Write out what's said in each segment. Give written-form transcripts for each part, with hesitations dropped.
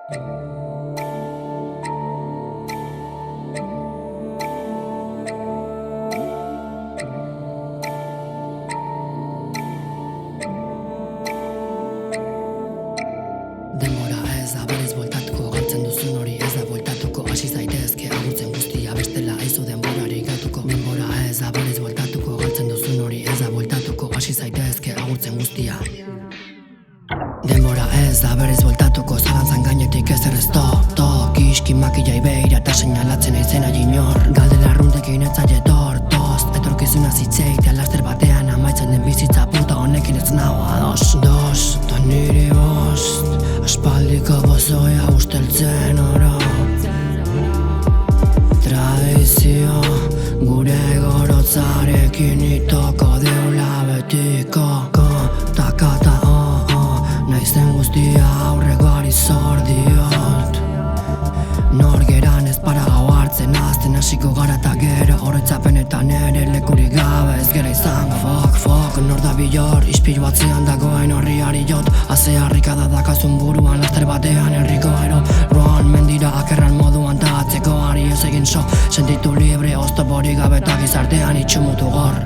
Denbora ez da berriz bueltatuko, galtzen duzun hori ez da bueltatuko. Hasi zaitezke agurtzen guztia, bestela aizu denborari gatuko. Denbora ez da berriz bueltatuko, galtzen duzun hori ez da bueltatuko. Hasi zaitezke agurtzen guztia. Denbora ez da berriz bueltatuko, zalantzan gainetik ezer ez kiski makillai beira eta seinalatzen aizena inor. Galdera arruntekin etzaile tortoz, etorkizuna zitzeita laster batean amaitzen den bizitza puta honekin ez nago ados. Dos, ta niri bost, aspaldiko bozoia usteltzen oro. Tradizio, gure gorotzarekin itoko deula betiko. Takata naizen guztia aurregoari zor diot. Nor geran ez para gau hartzen azten hasiko gara eta gero horretzapenetan ere lekurik gabe ez gera izango. Fuck, nor da bilor, ispilu batzean dagoen horriari jot. Haze harrikada dakazun buruan laster batean herriko ero. Roan mendira akerran moduan ta atzeko ari ez egin so. Sentitu libre oztoporik gabe eta gizartean itxumutu gor.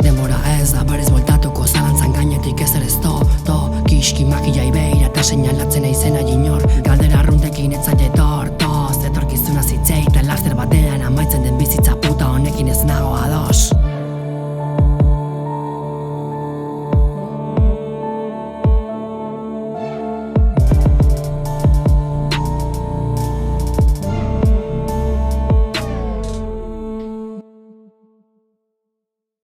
Denbora ez da berriz bueltatuko, zalantzan gainetik ezer ez kiski makillai beira eta seinalatzen aizena inor. Galdera arruntekin etzaile tortoz, etorkizuna zitzeita laster batean amaitzen den bizitza puta honekin ez nago ados.